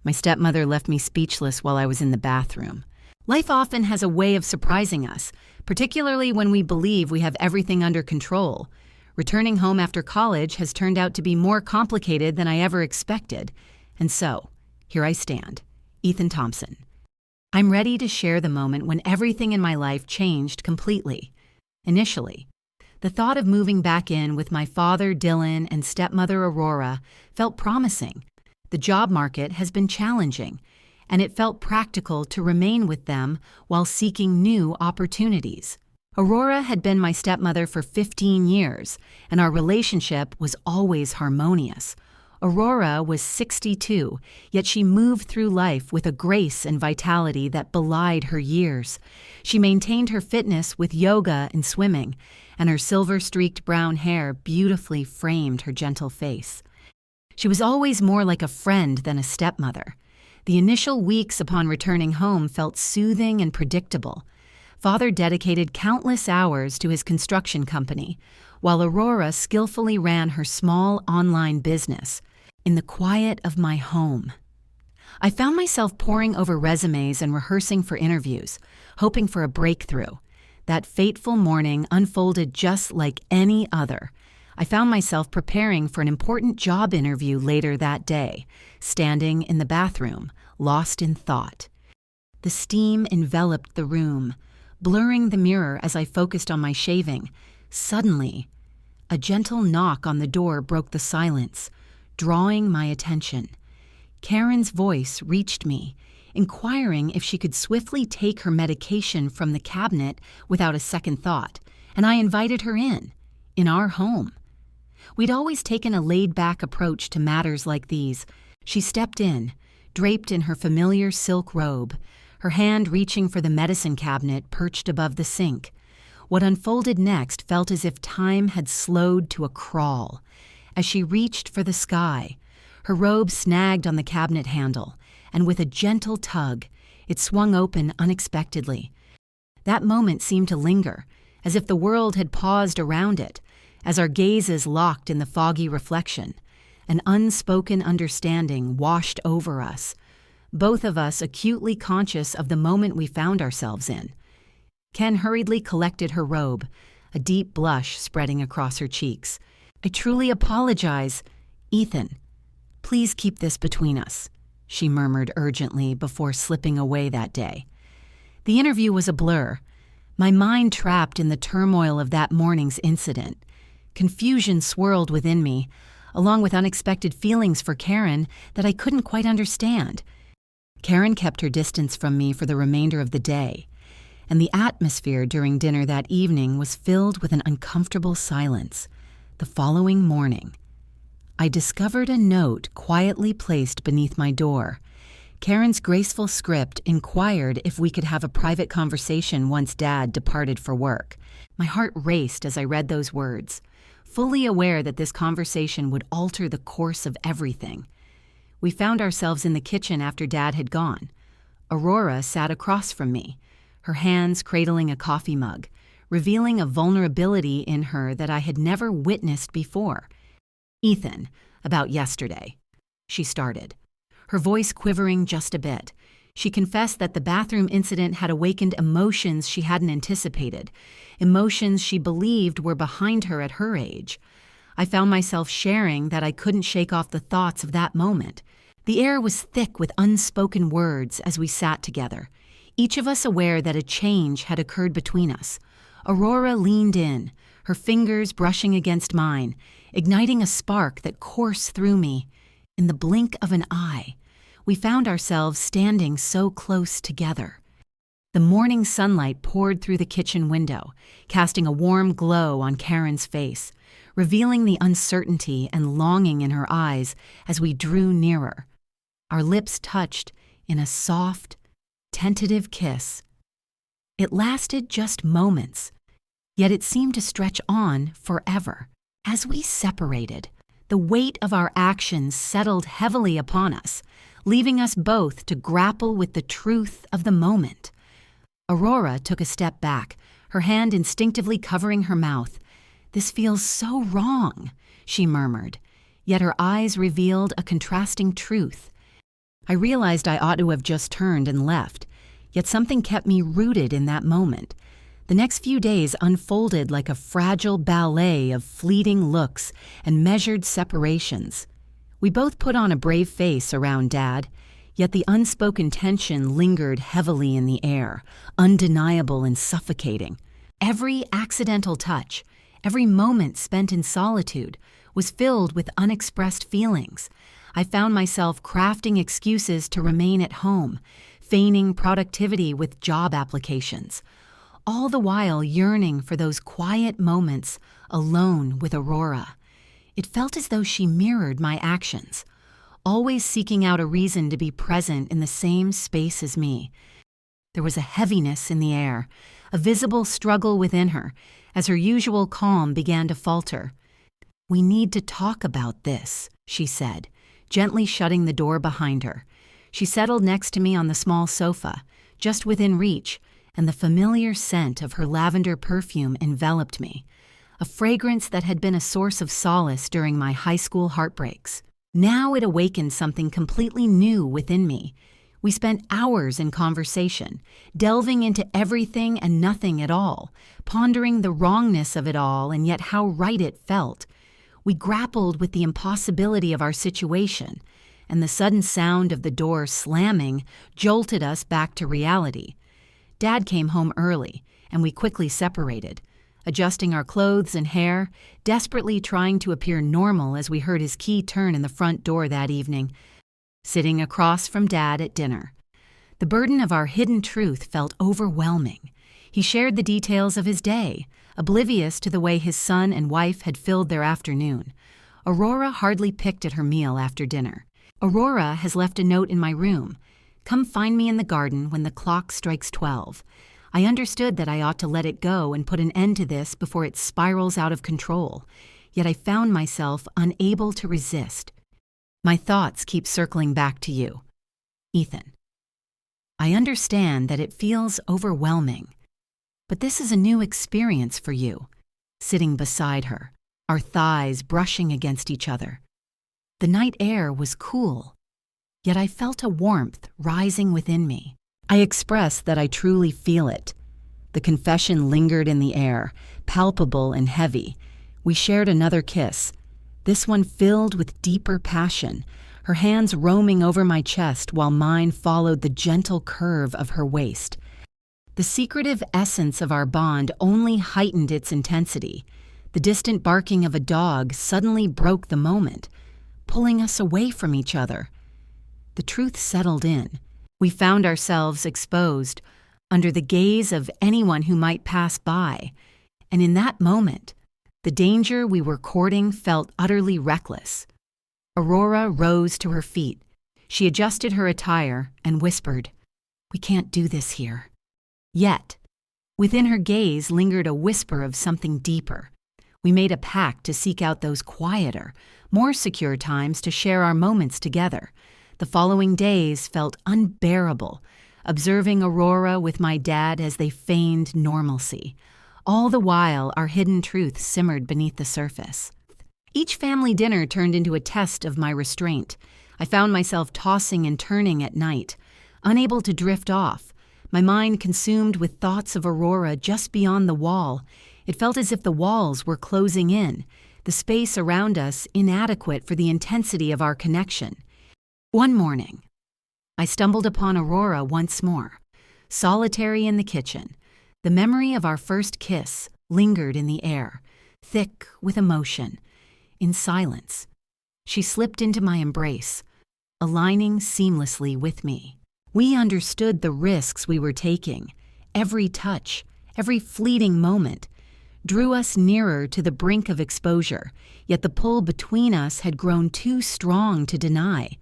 My stepmother left me speechless while I was in the bathroom. Life often has a way of surprising us, particularly when we believe we have everything under control. Returning home after college has turned out to be more complicated than I ever expected. And so, here I stand, Ethan Thompson. I'm ready to share the moment when everything in my life changed completely. Initially, the thought of moving back in with my father, Dylan, and stepmother, Aurora, felt promising. The job market has been challenging, and it felt practical to remain with them while seeking new opportunities. Aurora had been my stepmother for 15 years, and our relationship was always harmonious. Aurora was 62, yet she moved through life with a grace and vitality that belied her years. She maintained her fitness with yoga and swimming, and her silver-streaked brown hair beautifully framed her gentle face. She was always more like a friend than a stepmother. The initial weeks upon returning home felt soothing and predictable. Father dedicated countless hours to his construction company, while Aurora skillfully ran her small online business. In the quiet of my home, I found myself poring over resumes and rehearsing for interviews, hoping for a breakthrough. That fateful morning unfolded just like any other. I found myself preparing for an important job interview later that day, standing in the bathroom, lost in thought. The steam enveloped the room, blurring the mirror as I focused on my shaving. Suddenly, a gentle knock on the door broke the silence, drawing my attention. Karen's voice reached me, inquiring if she could swiftly take her medication from the cabinet without a second thought, and I invited her in our home. We'd always taken a laid-back approach to matters like these. She stepped in, draped in her familiar silk robe, her hand reaching for the medicine cabinet perched above the sink. What unfolded next felt as if time had slowed to a crawl. As she reached for the sky, her robe snagged on the cabinet handle, and with a gentle tug, it swung open unexpectedly. That moment seemed to linger, as if the world had paused around it, as our gazes locked in the foggy reflection. An unspoken understanding washed over us, both of us acutely conscious of the moment we found ourselves in. Ken hurriedly collected her robe, a deep blush spreading across her cheeks. "I truly apologize. Ethan, please keep this between us," she murmured urgently before slipping away that day. The interview was a blur, my mind trapped in the turmoil of that morning's incident. Confusion swirled within me, along with unexpected feelings for Karen that I couldn't quite understand. Karen kept her distance from me for the remainder of the day, and the atmosphere during dinner that evening was filled with an uncomfortable silence. The following morning, I discovered a note quietly placed beneath my door. Karen's graceful script inquired if we could have a private conversation once Dad departed for work. My heart raced as I read those words, fully aware that this conversation would alter the course of everything. We found ourselves in the kitchen after Dad had gone. Aurora sat across from me, her hands cradling a coffee mug, revealing a vulnerability in her that I had never witnessed before. "Ethan, about yesterday," she started, her voice quivering just a bit. She confessed that the bathroom incident had awakened emotions she hadn't anticipated, emotions she believed were behind her at her age. I found myself sharing that I couldn't shake off the thoughts of that moment. The air was thick with unspoken words as we sat together, each of us aware that a change had occurred between us. Aurora leaned in, her fingers brushing against mine, igniting a spark that coursed through me. In the blink of an eye, we found ourselves standing so close together. The morning sunlight poured through the kitchen window, casting a warm glow on Karen's face, revealing the uncertainty and longing in her eyes as we drew nearer. Our lips touched in a soft, tentative kiss. It lasted just moments, yet it seemed to stretch on forever. As we separated, the weight of our actions settled heavily upon us, leaving us both to grapple with the truth of the moment. Aurora took a step back, her hand instinctively covering her mouth. "This feels so wrong," she murmured, yet her eyes revealed a contrasting truth. I realized I ought to have just turned and left, yet something kept me rooted in that moment. The next few days unfolded like a fragile ballet of fleeting looks and measured separations. We both put on a brave face around Dad, yet the unspoken tension lingered heavily in the air, undeniable and suffocating. Every accidental touch, every moment spent in solitude, was filled with unexpressed feelings. I found myself crafting excuses to remain at home, feigning productivity with job applications, all the while yearning for those quiet moments alone with Aurora. It felt as though she mirrored my actions, always seeking out a reason to be present in the same space as me. There was a heaviness in the air, a visible struggle within her, as her usual calm began to falter. "We need to talk about this," she said, gently shutting the door behind her. She settled next to me on the small sofa, just within reach, and the familiar scent of her lavender perfume enveloped me, a fragrance that had been a source of solace during my high school heartbreaks. Now it awakened something completely new within me. We spent hours in conversation, delving into everything and nothing at all, pondering the wrongness of it all and yet how right it felt. We grappled with the impossibility of our situation, and the sudden sound of the door slamming jolted us back to reality. Dad came home early, and we quickly separated, adjusting our clothes and hair, desperately trying to appear normal as we heard his key turn in the front door that evening, sitting across from Dad at dinner. The burden of our hidden truth felt overwhelming. He shared the details of his day, oblivious to the way his son and wife had filled their afternoon. Aurora hardly picked at her meal after dinner. "Aurora has left a note in my room. Come find me in the garden when the clock strikes 12. I understood that I ought to let it go and put an end to this before it spirals out of control, yet I found myself unable to resist. My thoughts keep circling back to you. Ethan. I understand that it feels overwhelming, but this is a new experience for you." Sitting beside her, our thighs brushing against each other. The night air was cool, yet I felt a warmth rising within me. I expressed that I truly feel it. The confession lingered in the air, palpable and heavy. We shared another kiss, this one filled with deeper passion, her hands roaming over my chest while mine followed the gentle curve of her waist. The secretive essence of our bond only heightened its intensity. The distant barking of a dog suddenly broke the moment, pulling us away from each other. The truth settled in. We found ourselves exposed, under the gaze of anyone who might pass by, and in that moment, the danger we were courting felt utterly reckless. Aurora rose to her feet. She adjusted her attire and whispered, "We can't do this here." Yet, within her gaze lingered a whisper of something deeper. We made a pact to seek out those quieter, more secure times to share our moments together. The following days felt unbearable, observing Aurora with my dad as they feigned normalcy. All the while, our hidden truth simmered beneath the surface. Each family dinner turned into a test of my restraint. I found myself tossing and turning at night, unable to drift off, my mind consumed with thoughts of Aurora just beyond the wall. It felt as if the walls were closing in, the space around us inadequate for the intensity of our connection. One morning, I stumbled upon Aurora once more, solitary in the kitchen. The memory of our first kiss lingered in the air, thick with emotion. In silence, she slipped into my embrace, aligning seamlessly with me. We understood the risks we were taking. Every touch, every fleeting moment, drew us nearer to the brink of exposure, yet the pull between us had grown too strong to deny.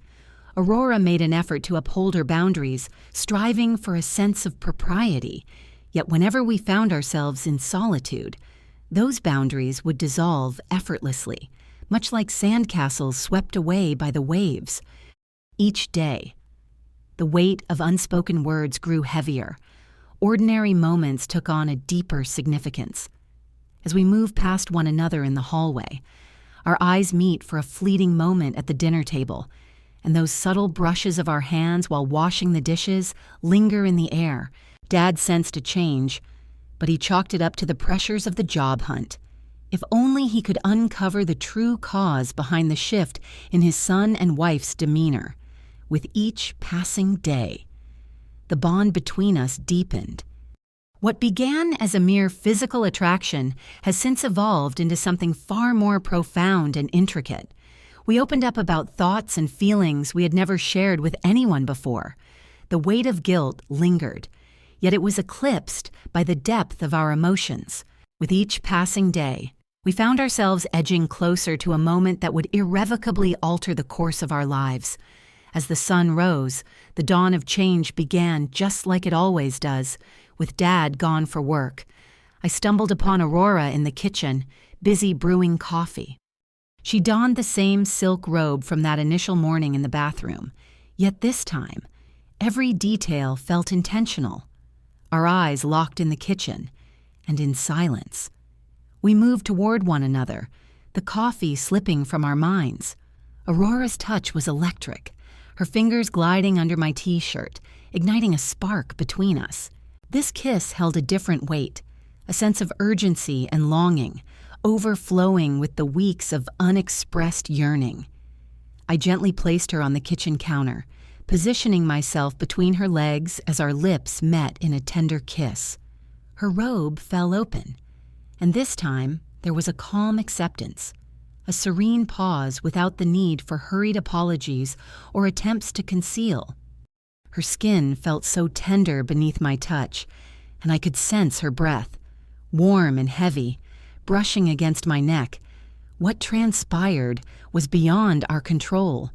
Aurora made an effort to uphold her boundaries, striving for a sense of propriety, yet whenever we found ourselves in solitude, those boundaries would dissolve effortlessly, much like sandcastles swept away by the waves. Each day, the weight of unspoken words grew heavier. Ordinary moments took on a deeper significance. As we move past one another in the hallway, our eyes meet for a fleeting moment at the dinner table. and those subtle brushes of our hands while washing the dishes linger in the air. Dad sensed a change, but he chalked it up to the pressures of the job hunt. If only he could uncover the true cause behind the shift in his son and wife's demeanor. With each passing day, the bond between us deepened. What began as a mere physical attraction has since evolved into something far more profound and intricate. We opened up about thoughts and feelings we had never shared with anyone before. The weight of guilt lingered, yet it was eclipsed by the depth of our emotions. With each passing day, we found ourselves edging closer to a moment that would irrevocably alter the course of our lives. As the sun rose, the dawn of change began just like it always does, with Dad gone for work. I stumbled upon Aurora in the kitchen, busy brewing coffee. She donned the same silk robe from that initial morning in the bathroom, yet this time, every detail felt intentional. Our eyes locked in the kitchen, and in silence. We moved toward one another, the coffee slipping from our minds. Aurora's touch was electric, her fingers gliding under my t-shirt, igniting a spark between us. This kiss held a different weight, a sense of urgency and longing, overflowing with the weeks of unexpressed yearning. I gently placed her on the kitchen counter, positioning myself between her legs as our lips met in a tender kiss. Her robe fell open, and this time there was a calm acceptance, a serene pause without the need for hurried apologies or attempts to conceal. Her skin felt so tender beneath my touch, and I could sense her breath, warm and heavy, brushing against my neck. What transpired was beyond our control.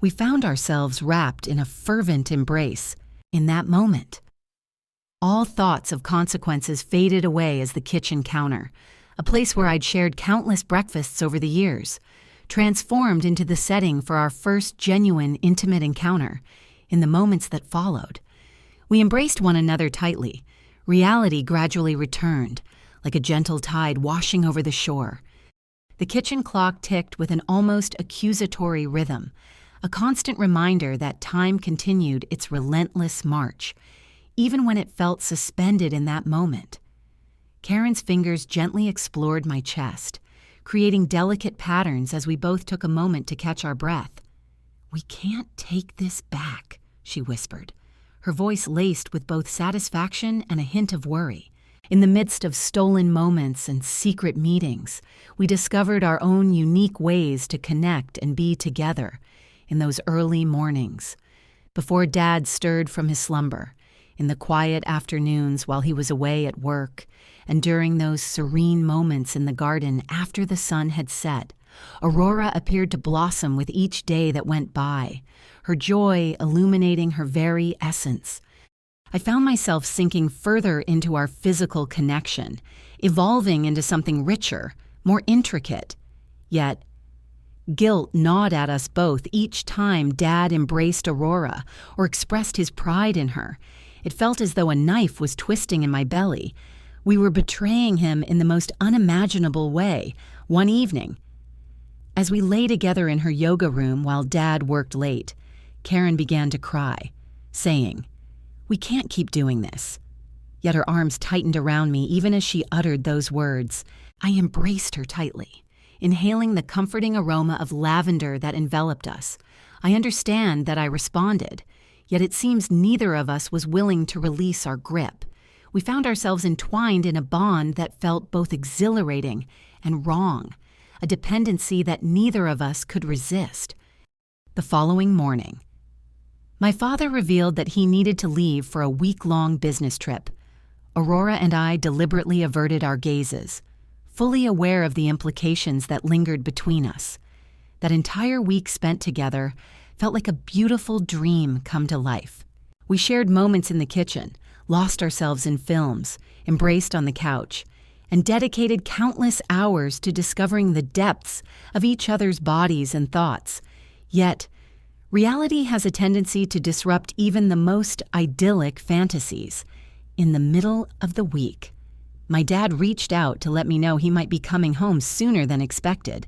We found ourselves wrapped in a fervent embrace. In that moment, all thoughts of consequences faded away as the kitchen counter, a place where I'd shared countless breakfasts over the years, transformed into the setting for our first genuine, intimate encounter. In the moments that followed, we embraced one another tightly. Reality gradually returned, like a gentle tide washing over the shore. The kitchen clock ticked with an almost accusatory rhythm, a constant reminder that time continued its relentless march, even when it felt suspended in that moment. Karen's fingers gently explored my chest, creating delicate patterns as we both took a moment to catch our breath. "We can't take this back," she whispered, her voice laced with both satisfaction and a hint of worry. In the midst of stolen moments and secret meetings, we discovered our own unique ways to connect and be together. In those early mornings, before Dad stirred from his slumber, in the quiet afternoons while he was away at work, and during those serene moments in the garden after the sun had set, Aurora appeared to blossom with each day that went by, her joy illuminating her very essence. I found myself sinking further into our physical connection, evolving into something richer, more intricate. Yet, guilt gnawed at us both each time Dad embraced Aurora or expressed his pride in her. It felt as though a knife was twisting in my belly. We were betraying him in the most unimaginable way. One evening, as we lay together in her yoga room while Dad worked late, Karen began to cry, saying, "We can't keep doing this." Yet her arms tightened around me even as she uttered those words. I embraced her tightly, inhaling the comforting aroma of lavender that enveloped us. I understand that I responded, yet it seems neither of us was willing to release our grip. We found ourselves entwined in a bond that felt both exhilarating and wrong, a dependency that neither of us could resist. The following morning, my father revealed that he needed to leave for a week-long business trip. Aurora and I deliberately averted our gazes, fully aware of the implications that lingered between us. That entire week spent together felt like a beautiful dream come to life. We shared moments in the kitchen, lost ourselves in films, embraced on the couch, and dedicated countless hours to discovering the depths of each other's bodies and thoughts. Yet, reality has a tendency to disrupt even the most idyllic fantasies. In the middle of the week, my dad reached out to let me know he might be coming home sooner than expected.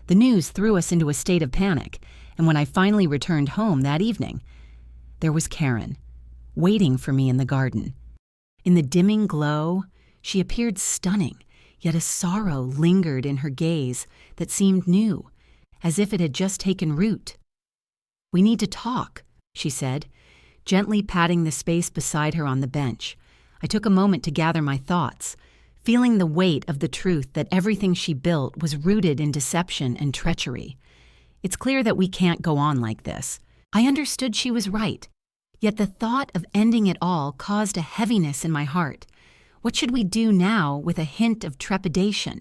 The news threw us into a state of panic. And when I finally returned home that evening, there was Karen, waiting for me in the garden. In the dimming glow, she appeared stunning, yet a sorrow lingered in her gaze that seemed new, as if it had just taken root. "We need to talk," she said, gently patting the space beside her on the bench. I took a moment to gather my thoughts, feeling the weight of the truth that everything she built was rooted in deception and treachery. It's clear that we can't go on like this. I understood she was right, yet the thought of ending it all caused a heaviness in my heart. What should we do now with a hint of trepidation?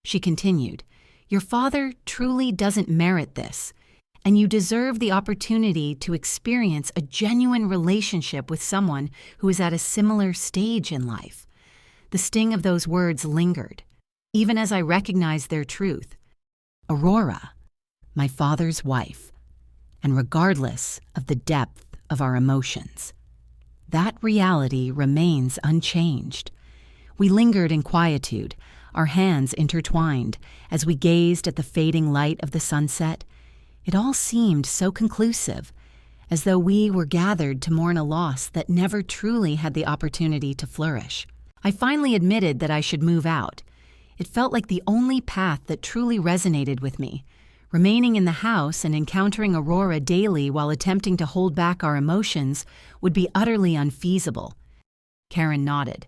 She continued, "Your father truly doesn't merit this, and you deserve the opportunity to experience a genuine relationship with someone who is at a similar stage in life." The sting of those words lingered, even as I recognized their truth. Aurora, my father's wife, and regardless of the depth of our emotions, that reality remains unchanged. We lingered in quietude, our hands intertwined, as we gazed at the fading light of the sunset. It all seemed so conclusive, as though we were gathered to mourn a loss that never truly had the opportunity to flourish. I finally admitted that I should move out. It felt like the only path that truly resonated with me. Remaining in the house and encountering Aurora daily while attempting to hold back our emotions would be utterly unfeasible. Karen nodded,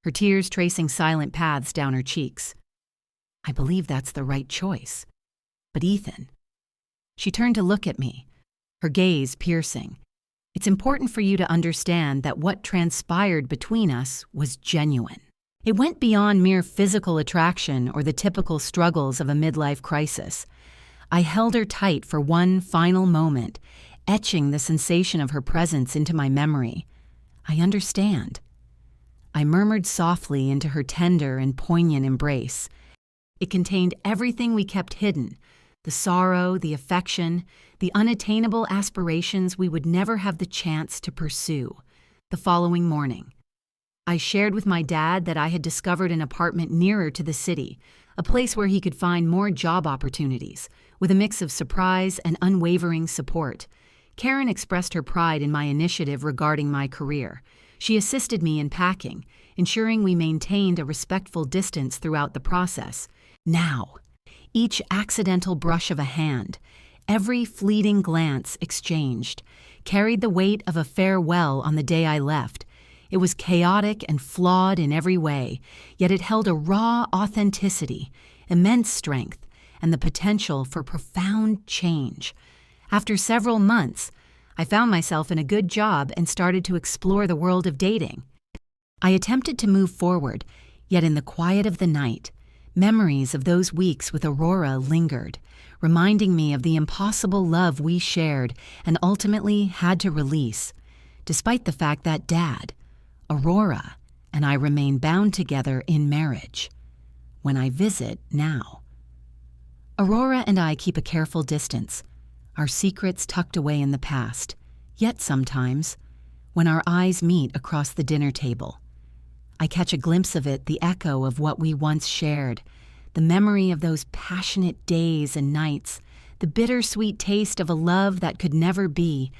her tears tracing silent paths down her cheeks. "I believe that's the right choice. But Ethan..." She turned to look at me, her gaze piercing. "It's important for you to understand that what transpired between us was genuine. It went beyond mere physical attraction or the typical struggles of a midlife crisis. I held her tight for one final moment, etching the sensation of her presence into my memory. I understand." I murmured softly into her tender and poignant embrace. It contained everything we kept hidden: the sorrow, the affection, the unattainable aspirations we would never have the chance to pursue. The following morning, I shared with my dad that I had discovered an apartment nearer to the city, a place where he could find more job opportunities, with a mix of surprise and unwavering support. Karen expressed her pride in my initiative regarding my career. She assisted me in packing, ensuring we maintained a respectful distance throughout the process. Now, each accidental brush of a hand, every fleeting glance exchanged, carried the weight of a farewell on the day I left. It was chaotic and flawed in every way, yet it held a raw authenticity, immense strength, and the potential for profound change. After several months, I found myself in a good job and started to explore the world of dating. I attempted to move forward, yet in the quiet of the night, memories of those weeks with Aurora lingered, reminding me of the impossible love we shared and ultimately had to release, despite the fact that Dad, Aurora, and I remain bound together in marriage. When I visit now, Aurora and I keep a careful distance, our secrets tucked away in the past. Yet sometimes, when our eyes meet across the dinner table, I catch a glimpse of it, the echo of what we once shared, the memory of those passionate days and nights, the bittersweet taste of a love that could never be.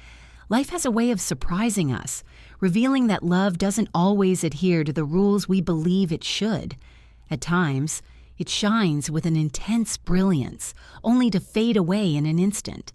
Life has a way of surprising us, revealing that love doesn't always adhere to the rules we believe it should. At times, it shines with an intense brilliance, only to fade away in an instant.